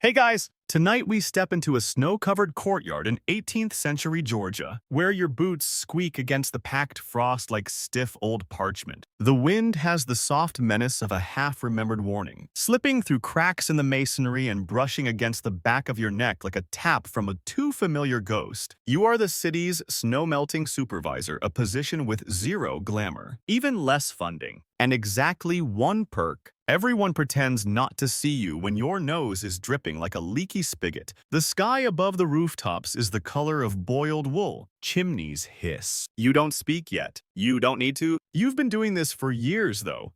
Hey guys! Tonight we step into a snow-covered courtyard in 18th century Georgia, where your boots squeak against the packed frost like stiff old parchment. The wind has the soft menace of a half-remembered warning, slipping through cracks in the masonry and brushing against the back of your neck like a tap from a too-familiar ghost. You are the city's snow-melting supervisor, a position with zero glamour, even less funding, and exactly one perk. Everyone pretends not to see you when your nose is dripping like a leaky spigot. The sky above the rooftops is the color of boiled wool. Chimneys hiss. You don't speak yet. You don't need to. You've been doing this for years, though.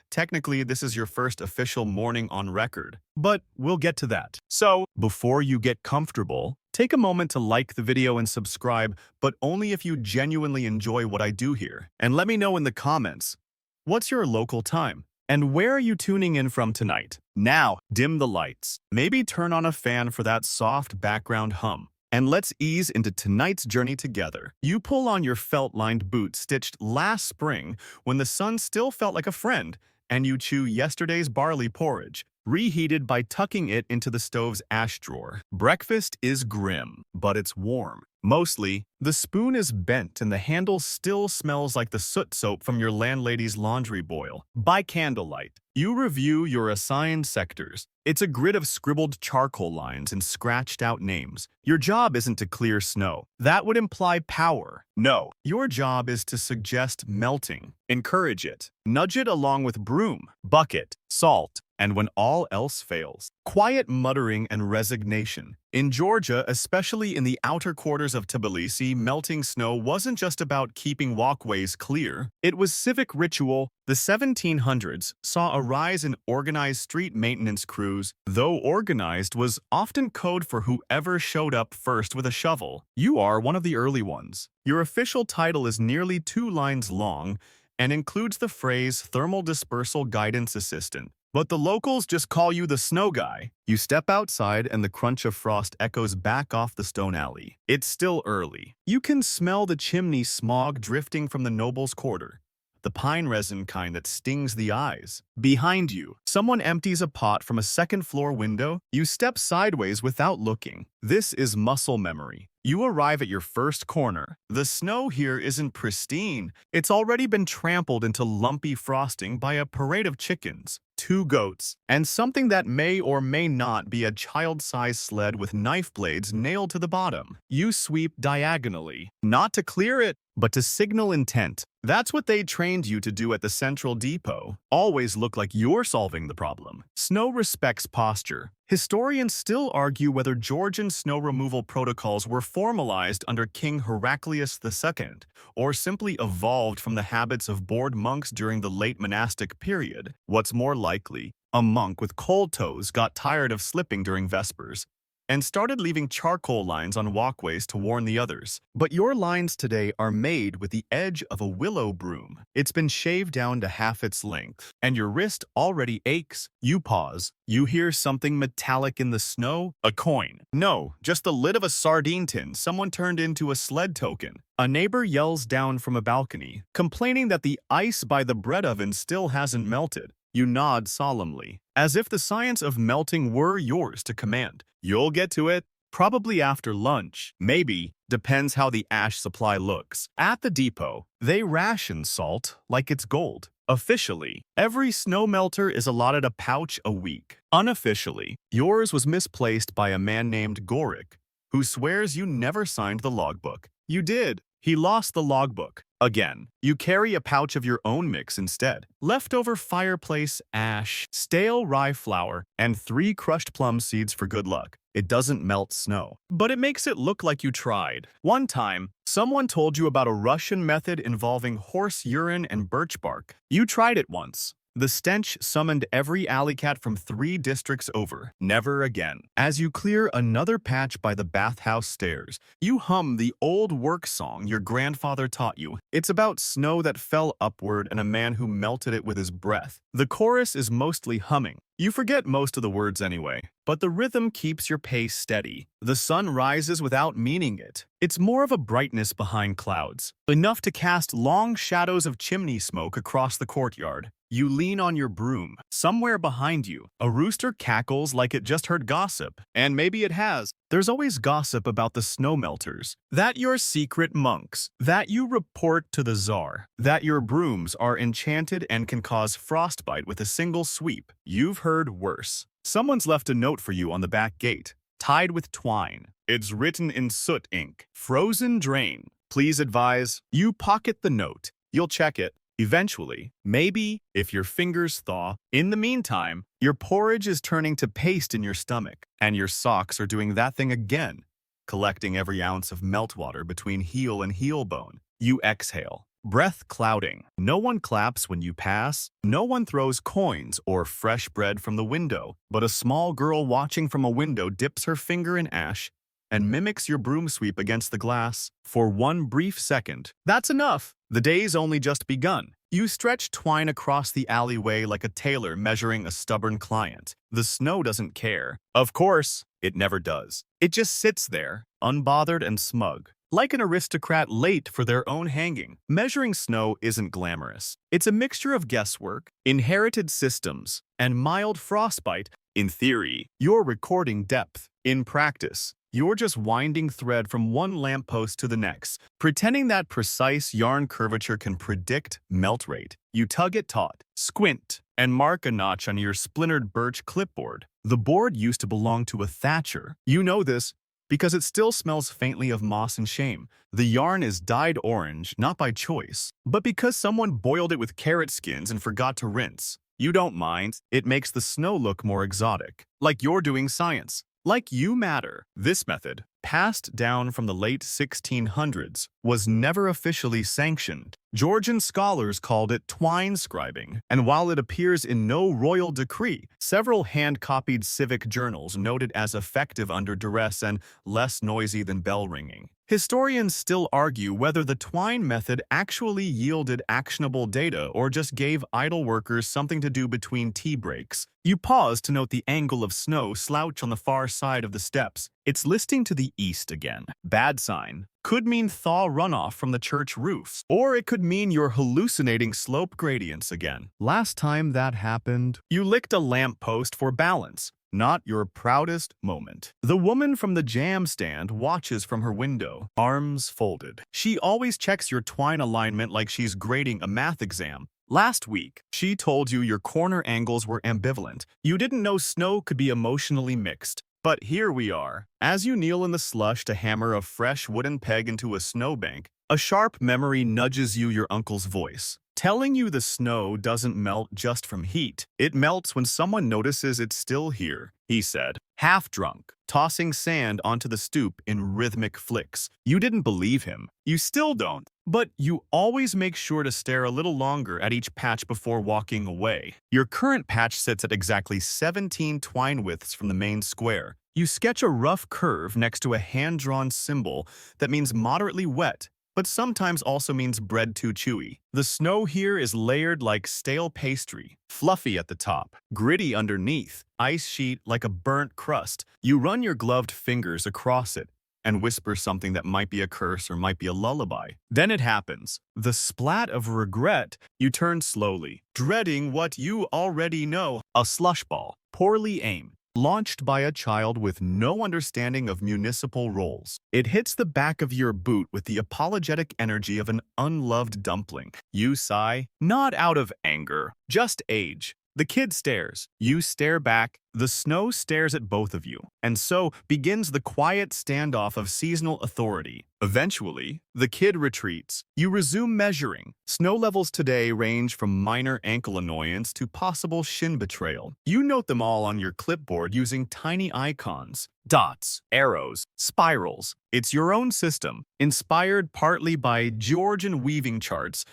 Technically, this is your first official morning on record, but we'll get to that. So, before you get comfortable, take a moment to like the video and subscribe, but only if you genuinely enjoy what I do here. And let me know in the comments, what's your local time? And where are you tuning in from tonight? Now, dim the lights. Maybe turn on a fan for that soft background hum. And let's ease into tonight's journey together. You pull on your felt-lined boots stitched last spring when the sun still felt like a friend, and you chew yesterday's barley porridge, reheated by tucking it into the stove's ash drawer. Breakfast is grim, but it's warm. Mostly, the spoon is bent and the handle still smells like the soot soap from your landlady's laundry boil. By candlelight, you review your assigned sectors. It's a grid of scribbled charcoal lines and scratched-out names. Your job isn't to clear snow. That would imply power. No, your job is to suggest melting. Encourage it. Nudge it along with broom, bucket, salt, and when all else fails, quiet muttering and resignation. In Georgia, especially in the outer quarters of Tbilisi, melting snow wasn't just about keeping walkways clear. It was civic ritual. The 1700s saw a rise in organized street maintenance crews, though organized was often code for whoever showed up first with a shovel. You are one of the early ones. Your official title is nearly 2 lines long and includes the phrase Thermal Dispersal Guidance Assistant. But the locals just call you the snow guy. You step outside and the crunch of frost echoes back off the stone alley. It's still early. You can smell the chimney smog drifting from the noble's quarter, the pine resin kind that stings the eyes. Behind you, someone empties a pot from a second-floor window. You step sideways without looking. This is muscle memory. You arrive at your first corner. The snow here isn't pristine. It's already been trampled into lumpy frosting by a parade of chickens, 2 goats, and something that may or may not be a child-sized sled with knife blades nailed to the bottom. You sweep diagonally, not to clear it, but to signal intent. That's what they trained you to do at the central depot. Always look like you're solving the problem. Snow respects posture. Historians still argue whether Georgian snow removal protocols were formalized under King Heraclius II or simply evolved from the habits of bored monks during the late monastic period. What's more likely, a monk with cold toes got tired of slipping during Vespers and started leaving charcoal lines on walkways to warn the others. But your lines today are made with the edge of a willow broom. It's been shaved down to half its length, and your wrist already aches. You pause. You hear something metallic in the snow? A coin. No, just the lid of a sardine tin someone turned into a sled token. A neighbor yells down from a balcony, complaining that the ice by the bread oven still hasn't melted. You nod solemnly, as if the science of melting were yours to command. You'll get to it, probably after lunch. Maybe, depends how the ash supply looks. At the depot, they ration salt like it's gold. Officially, every snow melter is allotted a pouch a week. Unofficially, yours was misplaced by a man named Gorick, who swears you never signed the logbook. You did. He lost the logbook. Again, you carry a pouch of your own mix instead. Leftover fireplace ash, stale rye flour, and 3 crushed plum seeds for good luck. It doesn't melt snow, but it makes it look like you tried. One time, someone told you about a Russian method involving horse urine and birch bark. You tried it once. The stench summoned every alley cat from 3 districts over. Never again. As you clear another patch by the bathhouse stairs, you hum the old work song your grandfather taught you. It's about snow that fell upward and a man who melted it with his breath. The chorus is mostly humming. You forget most of the words anyway, but the rhythm keeps your pace steady. The sun rises without meaning it. It's more of a brightness behind clouds, enough to cast long shadows of chimney smoke across the courtyard. You lean on your broom. Somewhere behind you, a rooster cackles like it just heard gossip. And maybe it has. There's always gossip about the snow melters. That you're secret monks. That you report to the czar. That your brooms are enchanted and can cause frostbite with a single sweep. You've heard worse. Someone's left a note for you on the back gate, tied with twine. It's written in soot ink. Frozen drain. Please advise. You pocket the note. You'll check it. Eventually, maybe, if your fingers thaw. In the meantime, your porridge is turning to paste in your stomach, and your socks are doing that thing again, collecting every ounce of meltwater between heel and heel bone. You exhale, breath clouding. No one claps when you pass. No one throws coins or fresh bread from the window, but a small girl watching from a window dips her finger in ash and mimics your broom sweep against the glass for one brief second. That's enough. The day's only just begun. You stretch twine across the alleyway like a tailor measuring a stubborn client. The snow doesn't care. Of course, it never does. It just sits there, unbothered and smug, like an aristocrat late for their own hanging. Measuring snow isn't glamorous. It's a mixture of guesswork, inherited systems, and mild frostbite. In theory, you're recording depth. In practice, you're just winding thread from one lamppost to the next, pretending that precise yarn curvature can predict melt rate. You tug it taut, squint, and mark a notch on your splintered birch clipboard. The board used to belong to a thatcher. You know this because it still smells faintly of moss and shame. The yarn is dyed orange, not by choice, but because someone boiled it with carrot skins and forgot to rinse. You don't mind. It makes the snow look more exotic, like you're doing science. Like you matter. This method, passed down from the late 1600s, was never officially sanctioned. Georgian scholars called it twine scribing, and while it appears in no royal decree, several hand-copied civic journals note it as effective under duress and less noisy than bell ringing. Historians still argue whether the twine method actually yielded actionable data or just gave idle workers something to do between tea breaks. You pause to note the angle of snow slouch on the far side of the steps. It's listing to the east again. Bad sign. Could mean thaw runoff from the church roofs, or it could mean you're hallucinating slope gradients again. Last time that happened, you licked a lamppost for balance. Not your proudest moment. The woman from the jam stand watches from her window, arms folded. She always checks your twine alignment like she's grading a math exam. Last week, she told you your corner angles were ambivalent. You didn't know snow could be emotionally mixed. But here we are. As you kneel in the slush to hammer a fresh wooden peg into a snowbank, a sharp memory nudges you your uncle's voice, telling you the snow doesn't melt just from heat. It melts when someone notices it's still here, he said, half drunk, tossing sand onto the stoop in rhythmic flicks. You didn't believe him. You still don't. But you always make sure to stare a little longer at each patch before walking away. Your current patch sits at exactly 17 twine widths from the main square. You sketch a rough curve next to a hand-drawn symbol that means moderately wet, but sometimes also means bread too chewy. The snow here is layered like stale pastry, fluffy at the top, gritty underneath, ice sheet like a burnt crust. You run your gloved fingers across it and whisper something that might be a curse or might be a lullaby. Then it happens. The splat of regret. You turn slowly, dreading what you already know. A slush ball, poorly aimed, launched by a child with no understanding of municipal roles. It hits the back of your boot with the apologetic energy of an unloved dumpling. You sigh, not out of anger, just age. The kid stares. You stare back. The snow stares at both of you. And so begins the quiet standoff of seasonal authority. Eventually, the kid retreats. You resume measuring. Snow levels today range from minor ankle annoyance to possible shin betrayal. You note them all on your clipboard using tiny icons, dots, arrows, spirals. It's your own system, inspired partly by Georgian weaving charts,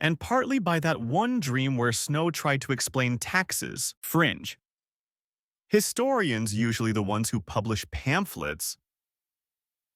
and partly by that one dream where Snow tried to explain taxes, fringe. Historians, usually the ones who publish pamphlets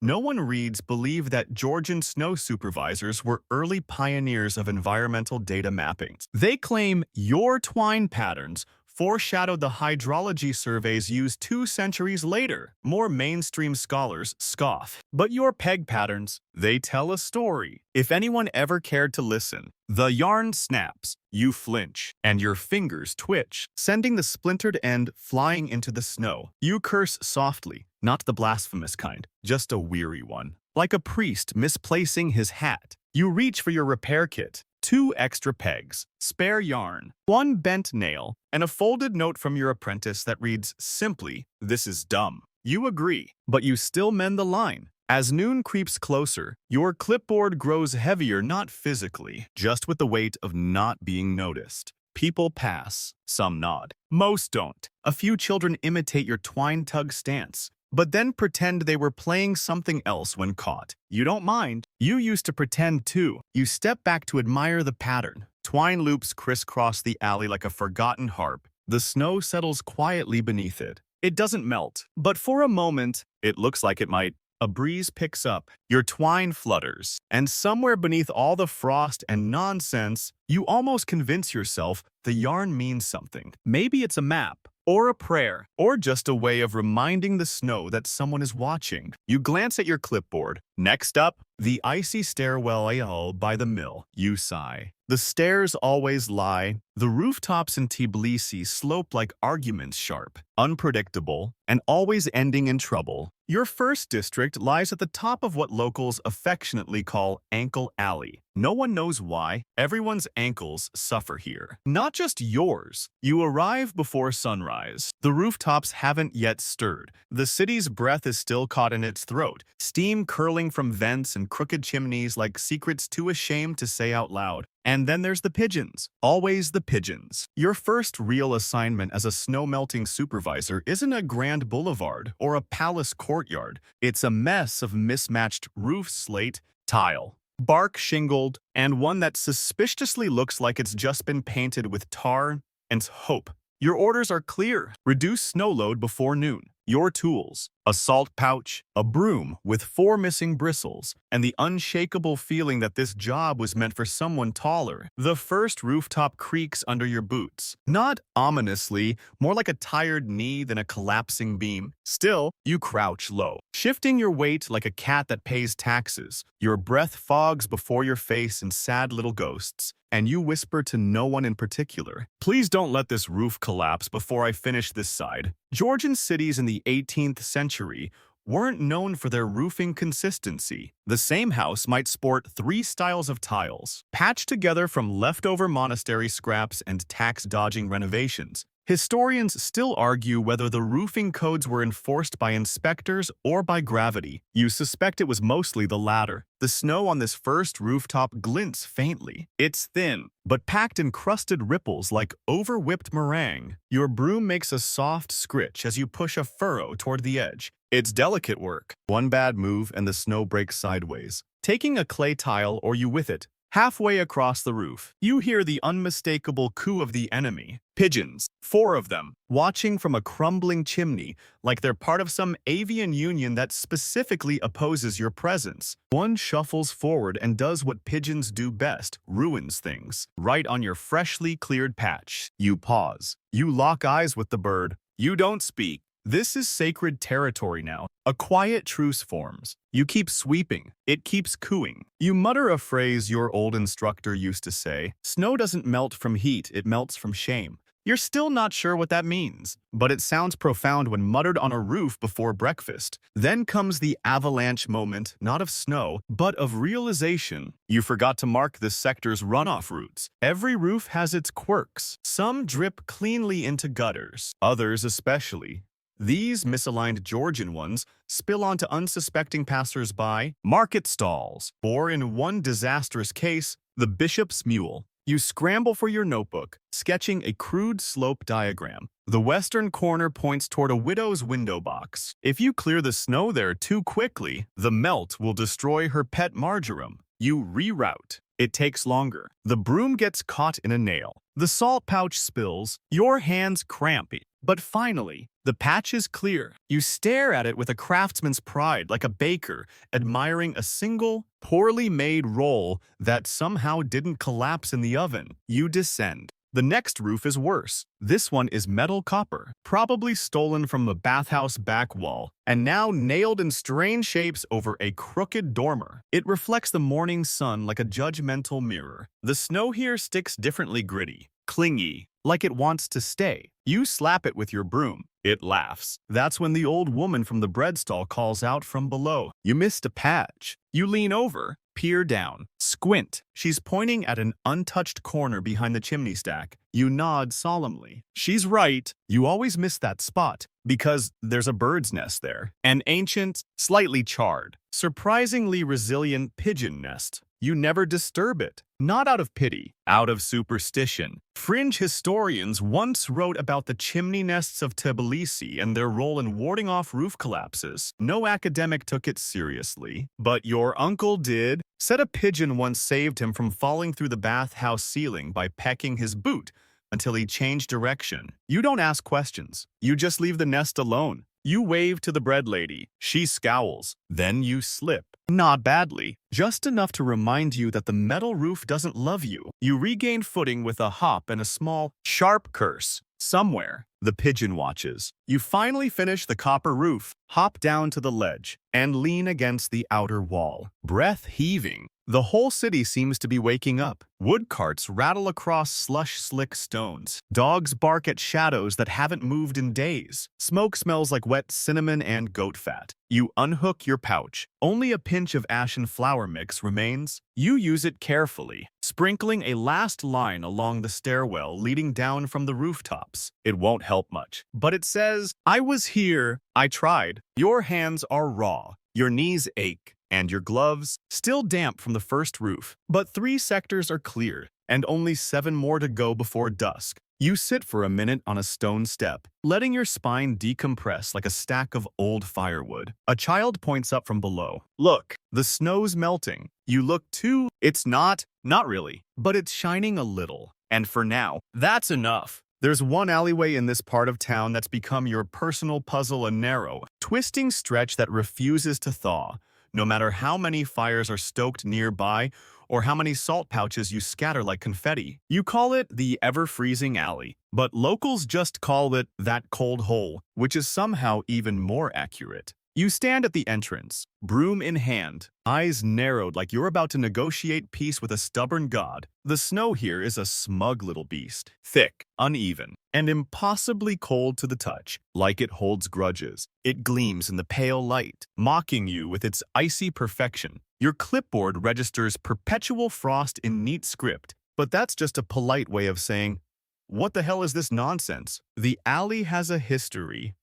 no one reads, believe that Georgian snow supervisors were early pioneers of environmental data mapping. They claim your twine patterns foreshadowed the hydrology surveys used 2 centuries later. More mainstream scholars scoff. But your peg patterns, they tell a story. If anyone ever cared to listen, the yarn snaps, you flinch, and your fingers twitch, sending the splintered end flying into the snow. You curse softly, not the blasphemous kind, just a weary one. Like a priest misplacing his hat, you reach for your repair kit. 2 extra pegs, spare yarn, 1 bent nail, and a folded note from your apprentice that reads simply, "This is dumb." You agree, but you still mend the line. As noon creeps closer, your clipboard grows heavier not physically, just with the weight of not being noticed. People pass, some nod. Most don't. A few children imitate your twine tug stance, but then pretend they were playing something else when caught. You don't mind. You used to pretend too. You step back to admire the pattern. Twine loops crisscross the alley like a forgotten harp. The snow settles quietly beneath it. It doesn't melt, but for a moment, it looks like it might. A breeze picks up, your twine flutters, and somewhere beneath all the frost and nonsense, you almost convince yourself the yarn means something. Maybe it's a map, or a prayer, or just a way of reminding the snow that someone is watching. You glance at your clipboard. Next up, the icy stairwell by the mill. You sigh. The stairs always lie. The rooftops in Tbilisi slope like arguments sharp, unpredictable, and always ending in trouble. Your first district lies at the top of what locals affectionately call Ankle Alley. No one knows why. Everyone's ankles suffer here. Not just yours. You arrive before sunrise. The rooftops haven't yet stirred. The city's breath is still caught in its throat, steam curling from vents and crooked chimneys like secrets too ashamed to say out loud. And then there's the pigeons. Always the pigeons. Your first real assignment as a snow-melting supervisor isn't a grand boulevard or a palace courtyard. It's a mess of mismatched roof slate, tile, bark shingled, and one that suspiciously looks like it's just been painted with tar and hope. Your orders are clear. Reduce snow load before noon. Your tools, a salt pouch, a broom with 4 missing bristles, and the unshakable feeling that this job was meant for someone taller. The first rooftop creaks under your boots. Not ominously, more like a tired knee than a collapsing beam. Still, you crouch low, shifting your weight like a cat that pays taxes. Your breath fogs before your face in sad little ghosts, and you whisper to no one in particular, "Please don't let this roof collapse before I finish this side." Georgian cities in the 18th century weren't known for their roofing consistency. The same house might sport 3 styles of tiles, patched together from leftover monastery scraps and tax-dodging renovations. Historians still argue whether the roofing codes were enforced by inspectors or by gravity. You suspect it was mostly the latter. The snow on this first rooftop glints faintly. It's thin, but packed in crusted ripples like over-whipped meringue. Your broom makes a soft scritch as you push a furrow toward the edge. It's delicate work. One bad move and the snow breaks sideways, taking a clay tile or you with it. Halfway across the roof, you hear the unmistakable coo of the enemy. Pigeons, 4 of them, watching from a crumbling chimney like they're part of some avian union that specifically opposes your presence. One shuffles forward and does what pigeons do best, ruins things. Right on your freshly cleared patch. You pause. You lock eyes with the bird. You don't speak. This is sacred territory now. A quiet truce forms. You keep sweeping. It keeps cooing. You mutter a phrase your old instructor used to say, "Snow doesn't melt from heat, it melts from shame." You're still not sure what that means, but it sounds profound when muttered on a roof before breakfast. Then comes the avalanche moment, not of snow, but of realization. You forgot to mark this sector's runoff routes. Every roof has its quirks. Some drip cleanly into gutters, others especially. These misaligned Georgian ones spill onto unsuspecting passers-by, market stalls, or in one disastrous case, the bishop's mule. You scramble for your notebook, sketching a crude slope diagram. The western corner points toward a widow's window box. If you clear the snow there too quickly, the melt will destroy her pet marjoram. You reroute. It takes longer. The broom gets caught in a nail. The salt pouch spills. Your hands cramp. But finally, the patch is clear. You stare at it with a craftsman's pride, like a baker, admiring a single, poorly made roll that somehow didn't collapse in the oven. You descend. The next roof is worse. This one is metal copper, probably stolen from the bathhouse back wall, and now nailed in strange shapes over a crooked dormer. It reflects the morning sun like a judgmental mirror. The snow here sticks differently gritty, clingy, like it wants to stay. You slap it with your broom. It laughs. That's when the old woman from the bread stall calls out from below. You missed a patch. You lean over, peer down, squint. She's pointing at an untouched corner behind the chimney stack. You nod solemnly. She's right. You always miss that spot because there's a bird's nest there. An ancient, slightly charred, surprisingly resilient pigeon nest. You never disturb it. Not out of pity, out of superstition. Fringe historians once wrote about the chimney nests of Tbilisi and their role in warding off roof collapses. No academic took it seriously, but your uncle did. Said a pigeon once saved him from falling through the bathhouse ceiling by pecking his boot until he changed direction. You don't ask questions. You just leave the nest alone. You wave to the bread lady. She scowls. Then you slip. Not badly, just enough to remind you that the metal roof doesn't love you. You regain footing with a hop and a small, sharp curse. Somewhere, the pigeon watches. You finally finish the copper roof, hop down to the ledge, and lean against the outer wall. Breath heaving. The whole city seems to be waking up. Wood carts rattle across slush-slick stones. Dogs bark at shadows that haven't moved in days. Smoke smells like wet cinnamon and goat fat. You unhook your pouch. Only a pinch of ashen flour mix remains. You use it carefully, sprinkling a last line along the stairwell leading down from the rooftops. It won't help much, but it says, "I was here. I tried." Your hands are raw. Your knees ache. And your gloves, still damp from the first roof. But 3 sectors are cleared, and only 7 more to go before dusk. You sit for a minute on a stone step, letting your spine decompress like a stack of old firewood. A child points up from below. Look, the snow's melting. You look too. It's not really, but it's shining a little. And for now, that's enough. There's one alleyway in this part of town that's become your personal puzzle, a narrow, twisting stretch that refuses to thaw. No matter how many fires are stoked nearby or how many salt pouches you scatter like confetti. You call it the ever-freezing alley, but locals just call it that cold hole, which is somehow even more accurate. You stand at the entrance, broom in hand, eyes narrowed like you're about to negotiate peace with a stubborn god. The snow here is a smug little beast, thick, uneven, and impossibly cold to the touch, like it holds grudges. It gleams in the pale light, mocking you with its icy perfection. Your clipboard registers perpetual frost in neat script, but that's just a polite way of saying, what the hell is this nonsense? The alley has a history.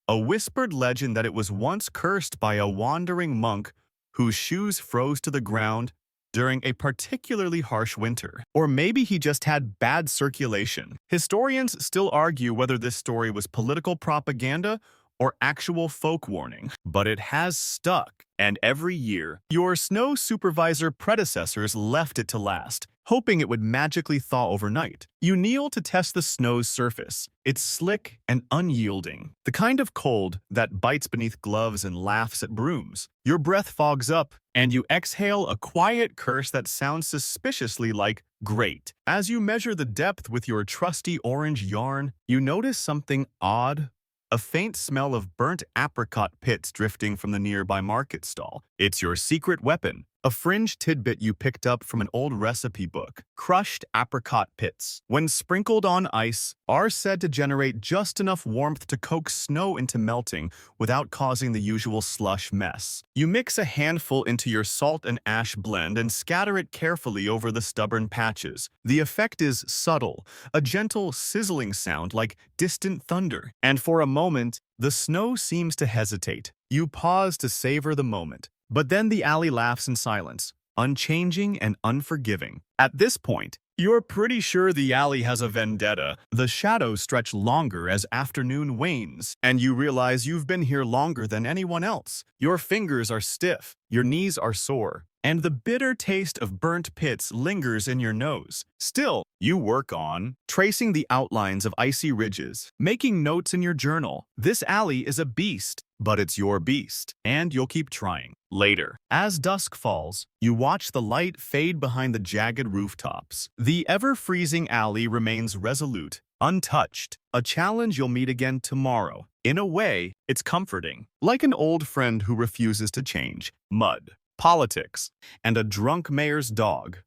A whispered legend that it was once cursed by a wandering monk whose shoes froze to the ground during a particularly harsh winter. Or maybe he just had bad circulation. Historians still argue whether this story was political propaganda or actual folk warning, but it has stuck. And every year, your snow supervisor predecessors left it to last, hoping it would magically thaw overnight. You kneel to test the snow's surface. It's slick and unyielding, the kind of cold that bites beneath gloves and laughs at brooms. Your breath fogs up, and you exhale a quiet curse that sounds suspiciously like great. As you measure the depth with your trusty orange yarn, you notice something odd. A faint smell of burnt apricot pits drifting from the nearby market stall. It's your secret weapon, a fringe tidbit you picked up from an old recipe book. Crushed apricot pits, when sprinkled on ice, are said to generate just enough warmth to coax snow into melting without causing the usual slush mess. You mix a handful into your salt and ash blend and scatter it carefully over the stubborn patches. The effect is subtle, a gentle sizzling sound like distant thunder. And for a moment, the snow seems to hesitate. You pause to savor the moment. But then the alley laughs in silence, unchanging and unforgiving. At this point, you're pretty sure the alley has a vendetta. The shadows stretch longer as afternoon wanes, and you realize you've been here longer than anyone else. Your fingers are stiff, your knees are sore, and the bitter taste of burnt pits lingers in your nose. Still, you work on tracing the outlines of icy ridges, making notes in your journal. This alley is a beast, but it's your beast, and you'll keep trying. Later, as dusk falls, you watch the light fade behind the jagged rooftops. The ever-freezing alley remains resolute, untouched, a challenge you'll meet again tomorrow. In a way, it's comforting, like an old friend who refuses to change. Mud, politics, and a drunk mayor's dog.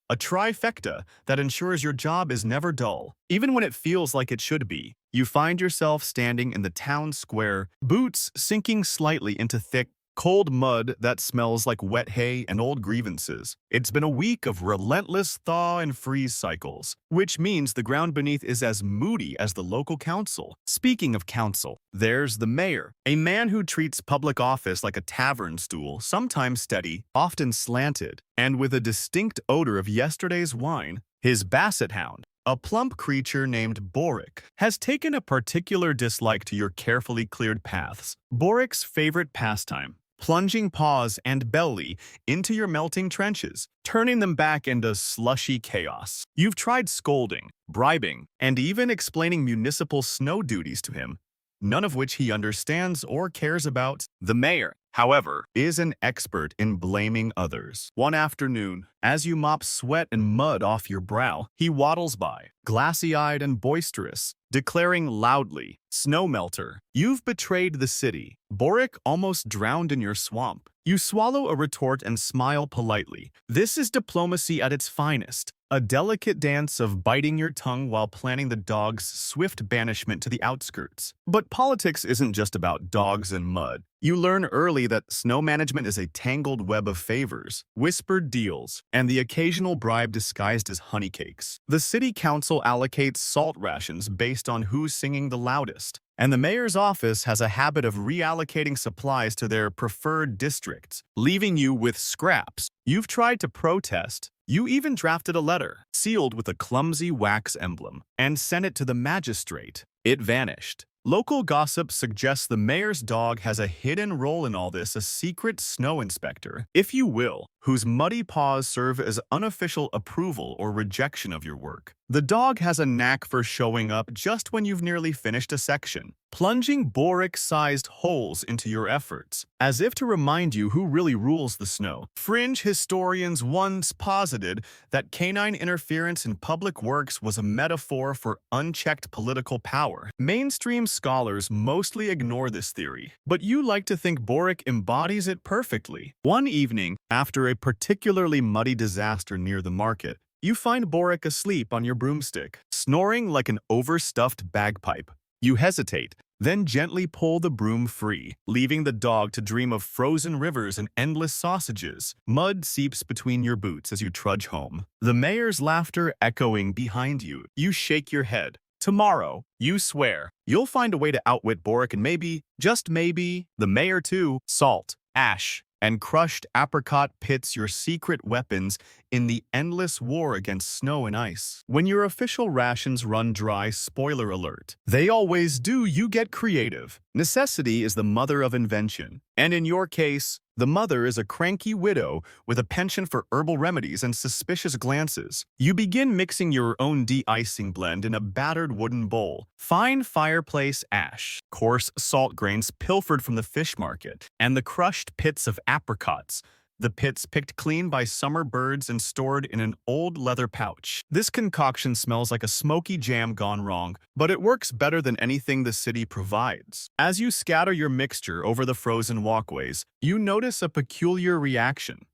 A trifecta that ensures your job is never dull, even when it feels like it should be. You find yourself standing in the town square, boots sinking slightly into thick, cold mud that smells like wet hay and old grievances. It's been a week of relentless thaw and freeze cycles, which means the ground beneath is as moody as the local council. Speaking of council, there's the mayor, a man who treats public office like a tavern stool, sometimes steady, often slanted, and with a distinct odor of yesterday's wine. His basset hound, a plump creature named Boric, has taken a particular dislike to your carefully cleared paths. Boric's favorite pastime: plunging paws and belly into your melting trenches, turning them back into slushy chaos. You've tried scolding, bribing, and even explaining municipal snow duties to him, none of which he understands or cares about. The mayor, however, is an expert in blaming others. One afternoon, as you mop sweat and mud off your brow, he waddles by, glassy-eyed and boisterous, declaring loudly, "Snow melter, you've betrayed the city." Boric almost drowned in your swamp. You swallow a retort and smile politely. This is diplomacy at its finest, a delicate dance of biting your tongue while planning the dog's swift banishment to the outskirts. But politics isn't just about dogs and mud. You learn early that snow management is a tangled web of favors, whispered deals, and the occasional bribe disguised as honeycakes. The city council allocates salt rations based on who's singing the loudest, and the mayor's office has a habit of reallocating supplies to their preferred districts, leaving you with scraps. You've tried to protest. You even drafted a letter, sealed with a clumsy wax emblem, and sent it to the magistrate. It vanished. Local gossip suggests the mayor's dog has a hidden role in all this, a secret snow inspector, if you will, whose muddy paws serve as unofficial approval or rejection of your work. The dog has a knack for showing up just when you've nearly finished a section, plunging Boric-sized holes into your efforts, as if to remind you who really rules the snow. Fringe historians once posited that canine interference in public works was a metaphor for unchecked political power. Mainstream scholars mostly ignore this theory, but you like to think Boric embodies it perfectly. One evening, after a particularly muddy disaster near the market, you find Boric asleep on your broomstick, snoring like an overstuffed bagpipe. You hesitate, then gently pull the broom free, leaving the dog to dream of frozen rivers and endless sausages. Mud seeps between your boots as you trudge home, the mayor's laughter echoing behind you. You shake your head. Tomorrow, you swear, you'll find a way to outwit Boric and maybe, just maybe, the mayor too. Salt, ash, and crushed apricot pits your secret weapons in the endless war against snow and ice. When your official rations run dry, spoiler alert, they always do, you get creative. Necessity is the mother of invention. And in your case, the mother is a cranky widow with a penchant for herbal remedies and suspicious glances. You begin mixing your own de-icing blend in a battered wooden bowl. Fine fireplace ash, coarse salt grains pilfered from the fish market, and the crushed pits of apricots. The pits picked clean by summer birds and stored in an old leather pouch. This concoction smells like a smoky jam gone wrong, but it works better than anything the city provides. As you scatter your mixture over the frozen walkways, you notice a peculiar reaction.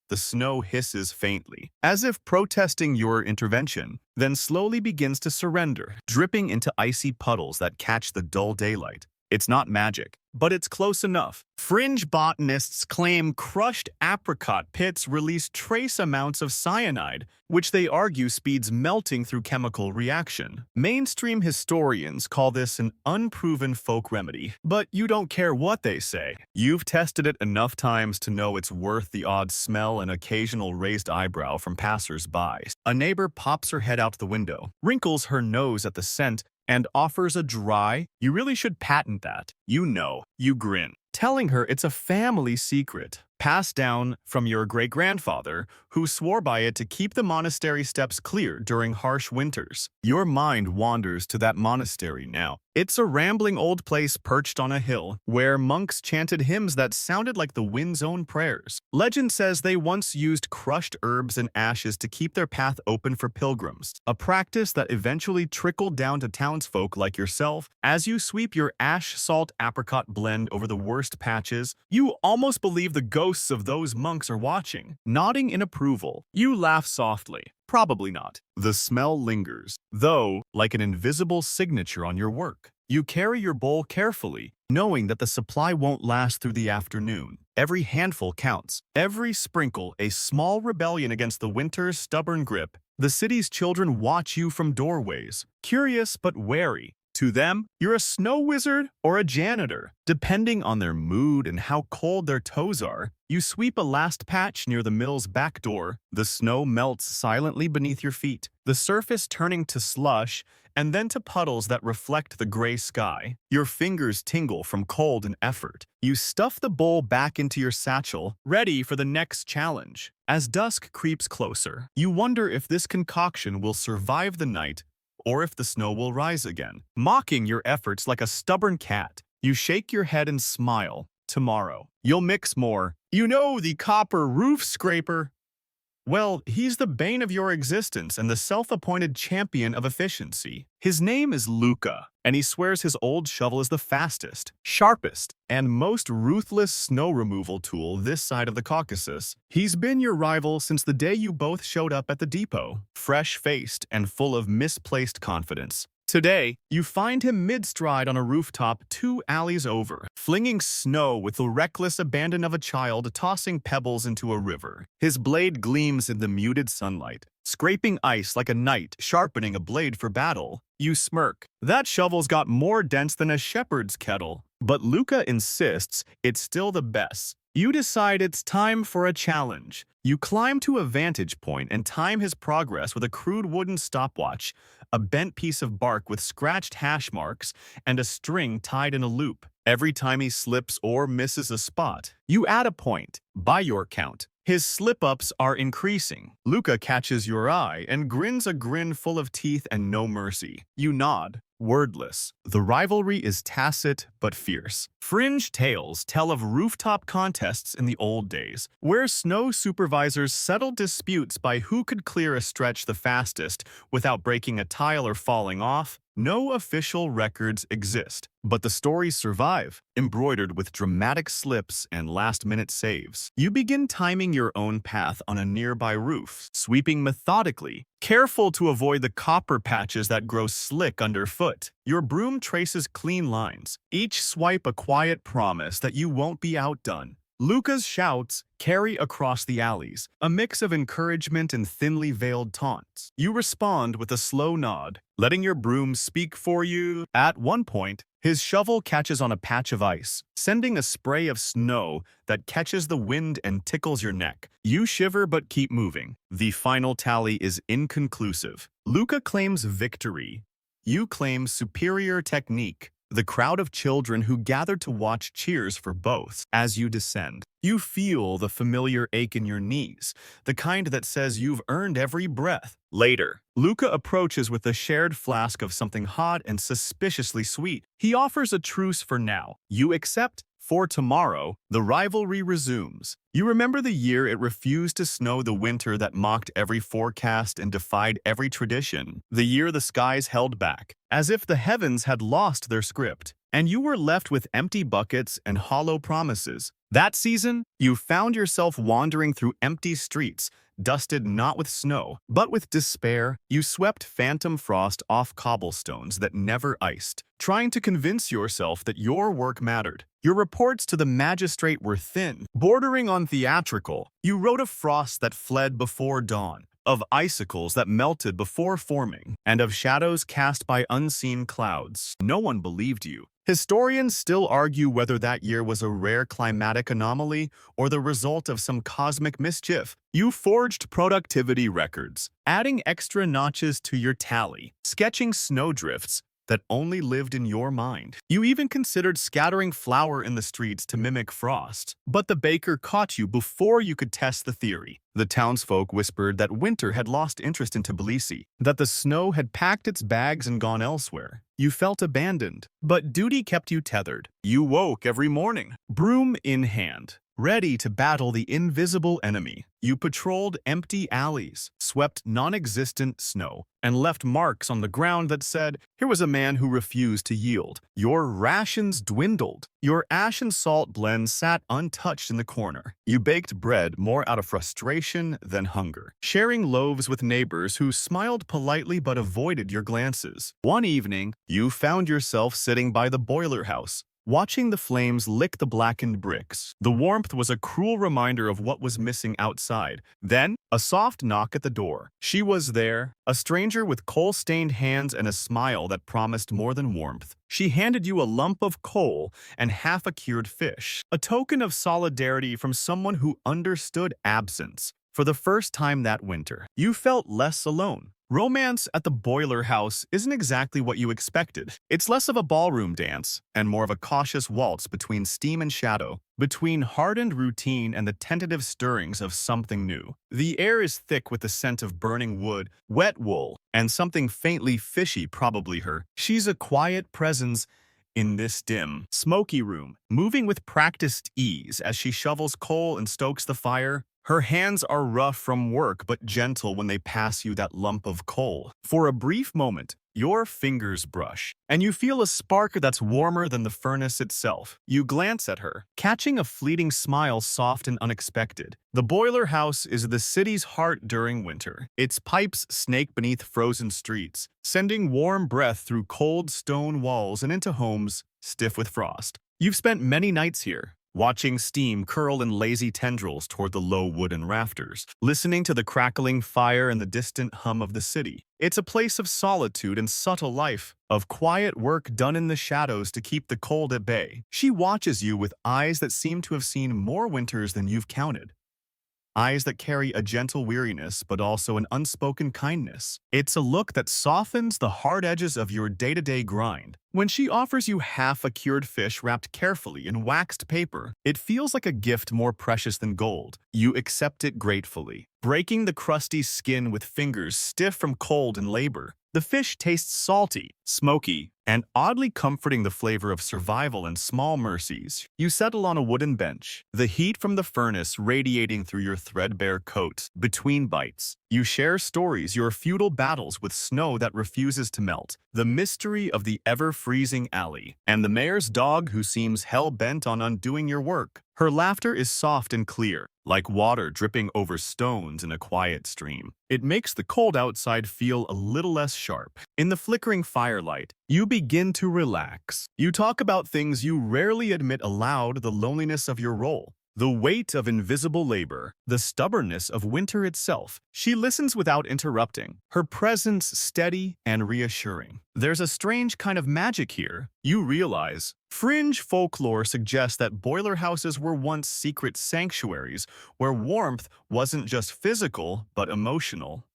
The snow hisses faintly, as if protesting your intervention, then slowly begins to surrender, dripping into icy puddles that catch the dull daylight. It's not magic, but it's close enough. Fringe botanists claim crushed apricot pits release trace amounts of cyanide, which they argue speeds melting through chemical reaction. Mainstream historians call this an unproven folk remedy, but you don't care what they say. You've tested it enough times to know it's worth the odd smell and occasional raised eyebrow from passers-by. A neighbor pops her head out the window, wrinkles her nose at the scent, and offers a dry, "You really should patent that." You know, you grin, telling her it's a family secret. passed down from your great-grandfather, who swore by it to keep the monastery steps clear during harsh winters. Your mind wanders to that monastery now. It's a rambling old place perched on a hill, where monks chanted hymns that sounded like the wind's own prayers. Legend says they once used crushed herbs and ashes to keep their path open for pilgrims, a practice that eventually trickled down to townsfolk like yourself. As you sweep your ash-salt-apricot blend over the worst patches, you almost believe the ghosts of those monks are watching. Nodding in approval, you laugh softly. Probably not. The smell lingers, though, like an invisible signature on your work. You carry your bowl carefully, knowing that the supply won't last through the afternoon. Every handful counts. Every sprinkle, a small rebellion against the winter's stubborn grip. The city's children watch you from doorways, curious but wary. To them, you're a snow wizard or a janitor. Depending on their mood and how cold their toes are, you sweep a last patch near the mill's back door. The snow melts silently beneath your feet, the surface turning to slush and then to puddles that reflect the gray sky. Your fingers tingle from cold and effort. You stuff the bowl back into your satchel, ready for the next challenge. As dusk creeps closer, you wonder if this concoction will survive the night or if the snow will rise again. Mocking your efforts like a stubborn cat, you shake your head and smile. Tomorrow, you'll mix more. You know, the copper roof scraper. Well, he's the bane of your existence and the self-appointed champion of efficiency. His name is Luca, and he swears his old shovel is the fastest, sharpest, and most ruthless snow removal tool this side of the Caucasus. He's been your rival since the day you both showed up at the depot, fresh-faced and full of misplaced confidence. Today, you find him mid-stride on a rooftop 2 alleys over, flinging snow with the reckless abandon of a child tossing pebbles into a river. His blade gleams in the muted sunlight, scraping ice like a knight sharpening a blade for battle. You smirk. That shovel's got more dents than a shepherd's kettle. But Luca insists it's still the best. You decide it's time for a challenge. You climb to a vantage point and time his progress with a crude wooden stopwatch, a bent piece of bark with scratched hash marks, and a string tied in a loop. Every time he slips or misses a spot, you add a point, by your count. His slip-ups are increasing. Luca catches your eye and grins a grin full of teeth and no mercy. You nod, wordless. The rivalry is tacit but fierce. Fringe tales tell of rooftop contests in the old days, where snow supervisors settled disputes by who could clear a stretch the fastest without breaking a tile or falling off. No official records exist, but the stories survive, embroidered with dramatic slips and last-minute saves. You begin timing your own path on a nearby roof, sweeping methodically, careful to avoid the copper patches that grow slick underfoot. Your broom traces clean lines, each swipe a quiet promise that you won't be outdone. Luca's shouts carry across the alleys, a mix of encouragement and thinly veiled taunts. You respond with a slow nod, letting your broom speak for you. At one point, his shovel catches on a patch of ice, sending a spray of snow that catches the wind and tickles your neck. You shiver but keep moving. The final tally is inconclusive. Luca claims victory. You claim superior technique. The crowd of children who gathered to watch cheers for both. As you descend, you feel the familiar ache in your knees, the kind that says you've earned every breath. Later, Luca approaches with a shared flask of something hot and suspiciously sweet. He offers a truce for now. You accept. For tomorrow, the rivalry resumes. You remember the year it refused to snow, the winter that mocked every forecast and defied every tradition. The year the skies held back, as if the heavens had lost their script, and you were left with empty buckets and hollow promises. That season, you found yourself wandering through empty streets, dusted not with snow, but with despair. You swept phantom frost off cobblestones that never iced, trying to convince yourself that your work mattered. Your reports to the magistrate were thin, bordering on theatrical. You wrote of frost that fled before dawn, of icicles that melted before forming, and of shadows cast by unseen clouds. No one believed you. Historians still argue whether that year was a rare climatic anomaly or the result of some cosmic mischief. You forged productivity records, adding extra notches to your tally, sketching snowdrifts, that only lived in your mind. You even considered scattering flour in the streets to mimic frost. But the baker caught you before you could test the theory. The townsfolk whispered that winter had lost interest in Tbilisi, that the snow had packed its bags and gone elsewhere. You felt abandoned, but duty kept you tethered. You woke every morning, broom in hand, ready to battle the invisible enemy. You patrolled empty alleys, swept non-existent snow, and left marks on the ground that said, "Here was a man who refused to yield." Your rations dwindled. Your ash and salt blend sat untouched in the corner. You baked bread more out of frustration than hunger, sharing loaves with neighbors who smiled politely but avoided your glances. One evening, you found yourself sitting by the boiler house, watching the flames lick the blackened bricks. The warmth was a cruel reminder of what was missing outside. Then, a soft knock at the door. She was there, a stranger with coal-stained hands and a smile that promised more than warmth. She handed you a lump of coal and half a cured fish, a token of solidarity from someone who understood absence. For the first time that winter, you felt less alone. Romance at the boiler house isn't exactly what you expected. It's less of a ballroom dance and more of a cautious waltz between steam and shadow, between hardened routine and the tentative stirrings of something new. The air is thick with the scent of burning wood, wet wool, and something faintly fishy, probably her. She's a quiet presence in this dim, smoky room, moving with practiced ease as she shovels coal and stokes the fire. Her hands are rough from work but gentle when they pass you that lump of coal. For a brief moment, your fingers brush, and you feel a spark that's warmer than the furnace itself. You glance at her, catching a fleeting smile soft and unexpected. The boiler house is the city's heart during winter. Its pipes snake beneath frozen streets, sending warm breath through cold stone walls and into homes stiff with frost. You've spent many nights here, watching steam curl in lazy tendrils toward the low wooden rafters, listening to the crackling fire and the distant hum of the city. It's a place of solitude and subtle life, of quiet work done in the shadows to keep the cold at bay. She watches you with eyes that seem to have seen more winters than you've counted. Eyes that carry a gentle weariness but also an unspoken kindness. It's a look that softens the hard edges of your day-to-day grind. When she offers you half a cured fish wrapped carefully in waxed paper, it feels like a gift more precious than gold. You accept it gratefully, breaking the crusty skin with fingers stiff from cold and labor. The fish tastes salty, smoky, and oddly comforting, the flavor of survival and small mercies. You settle on a wooden bench, the heat from the furnace radiating through your threadbare coat. Between bites, you share stories, your feudal battles with snow that refuses to melt, the mystery of the ever-freezing alley, and the mayor's dog who seems hell-bent on undoing your work. Her laughter is soft and clear, like water dripping over stones in a quiet stream. It makes the cold outside feel a little less sharp. In the flickering firelight, you begin to relax. You talk about things you rarely admit aloud: the loneliness of your role, the weight of invisible labor, the stubbornness of winter itself. She listens without interrupting, her presence steady and reassuring. There's a strange kind of magic here. You realize fringe folklore suggests that boiler houses were once secret sanctuaries where warmth wasn't just physical but emotional.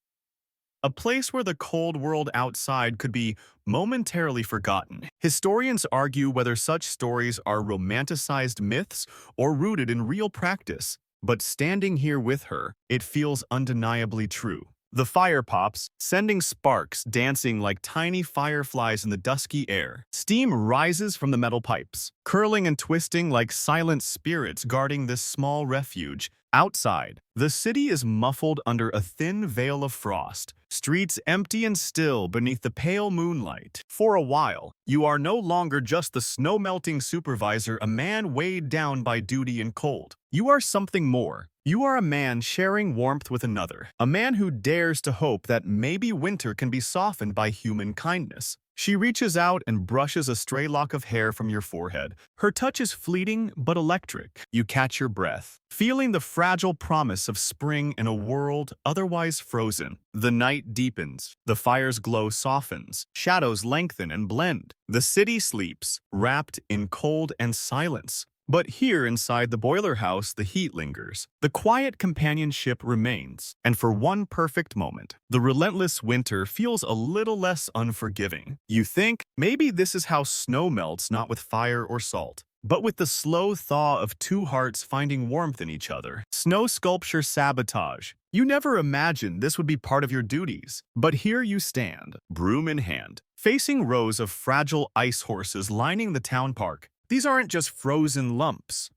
A place where the cold world outside could be momentarily forgotten. Historians argue whether such stories are romanticized myths or rooted in real practice. But standing here with her, it feels undeniably true. The fire pops, sending sparks dancing like tiny fireflies in the dusky air. Steam rises from the metal pipes, curling and twisting like silent spirits guarding this small refuge. Outside, the city is muffled under a thin veil of frost, streets empty and still beneath the pale moonlight. For a while, you are no longer just the snow-melting supervisor, a man weighed down by duty and cold. You are something more. You are a man sharing warmth with another, a man who dares to hope that maybe winter can be softened by human kindness. She reaches out and brushes a stray lock of hair from your forehead. Her touch is fleeting but electric. You catch your breath, feeling the fragile promise of spring in a world otherwise frozen. The night deepens. The fire's glow softens. Shadows lengthen and blend. The city sleeps, wrapped in cold and silence. But here inside the boiler house, the heat lingers. The quiet companionship remains. And for one perfect moment, the relentless winter feels a little less unforgiving. You think, maybe this is how snow melts, not with fire or salt, but with the slow thaw of two hearts finding warmth in each other. Snow sculpture sabotage. You never imagined this would be part of your duties. But here you stand, broom in hand, facing rows of fragile ice horses lining the town park. These aren't just frozen lumps.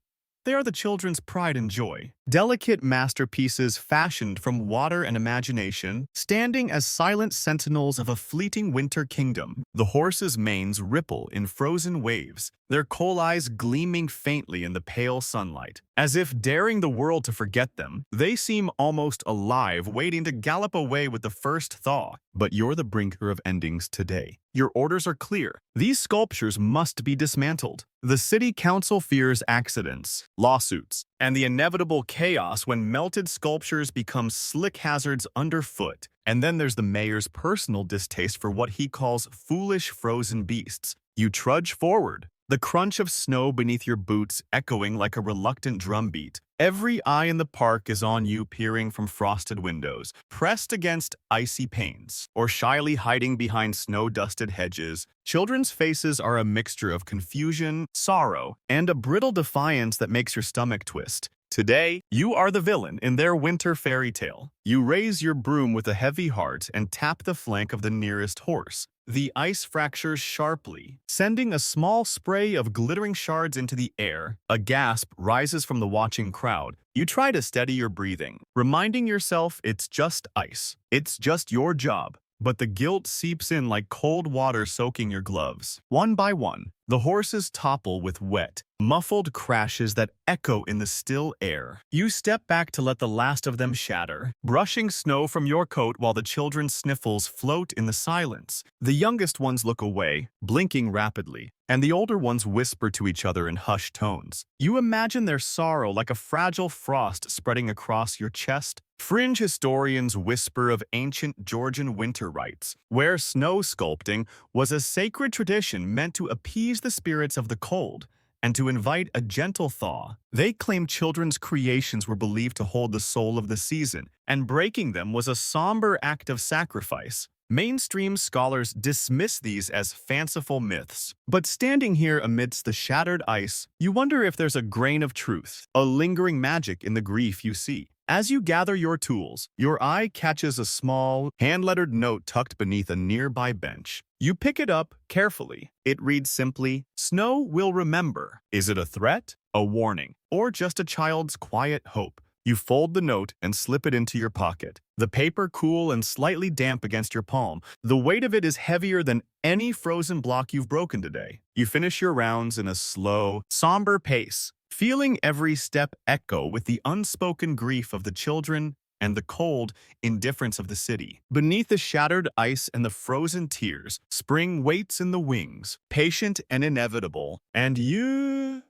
They are the children's pride and joy. Delicate masterpieces fashioned from water and imagination, standing as silent sentinels of a fleeting winter kingdom. The horses' manes ripple in frozen waves, their coal eyes gleaming faintly in the pale sunlight. As if daring the world to forget them, they seem almost alive, waiting to gallop away with the first thaw. But you're the brinker of endings today. Your orders are clear. These sculptures must be dismantled. The city council fears accidents, lawsuits, and the inevitable chaos when melted sculptures become slick hazards underfoot. And then there's the mayor's personal distaste for what he calls foolish frozen beasts. You trudge forward, the crunch of snow beneath your boots echoing like a reluctant drumbeat. Every eye in the park is on you, peering from frosted windows, pressed against icy panes, or shyly hiding behind snow-dusted hedges. Children's faces are a mixture of confusion, sorrow, and a brittle defiance that makes your stomach twist. Today, you are the villain in their winter fairy tale. You raise your broom with a heavy heart and tap the flank of the nearest horse. The ice fractures sharply, sending a small spray of glittering shards into the air. A gasp rises from the watching crowd. You try to steady your breathing, reminding yourself it's just ice. It's just your job. But the guilt seeps in like cold water soaking your gloves. One by one, the horses topple with wet, muffled crashes that echo in the still air. You step back to let the last of them shatter, brushing snow from your coat while the children's sniffles float in the silence. The youngest ones look away, blinking rapidly, and the older ones whisper to each other in hushed tones. You imagine their sorrow like a fragile frost spreading across your chest. Fringe historians whisper of ancient Georgian winter rites, where snow sculpting was a sacred tradition meant to appease the spirits of the cold and to invite a gentle thaw. They claim children's creations were believed to hold the soul of the season, and breaking them was a somber act of sacrifice. Mainstream scholars dismiss these as fanciful myths. But standing here amidst the shattered ice, you wonder if there's a grain of truth, a lingering magic in the grief you see. As you gather your tools, your eye catches a small, hand-lettered note tucked beneath a nearby bench. You pick it up carefully. It reads simply, "Snow will remember." Is it a threat, a warning, or just a child's quiet hope? You fold the note and slip it into your pocket. The paper cool and slightly damp against your palm. The weight of it is heavier than any frozen block you've broken today. You finish your rounds in a slow, somber pace, feeling every step echo with the unspoken grief of the children and the cold indifference of the city. Beneath the shattered ice and the frozen tears, spring waits in the wings, patient and inevitable, and you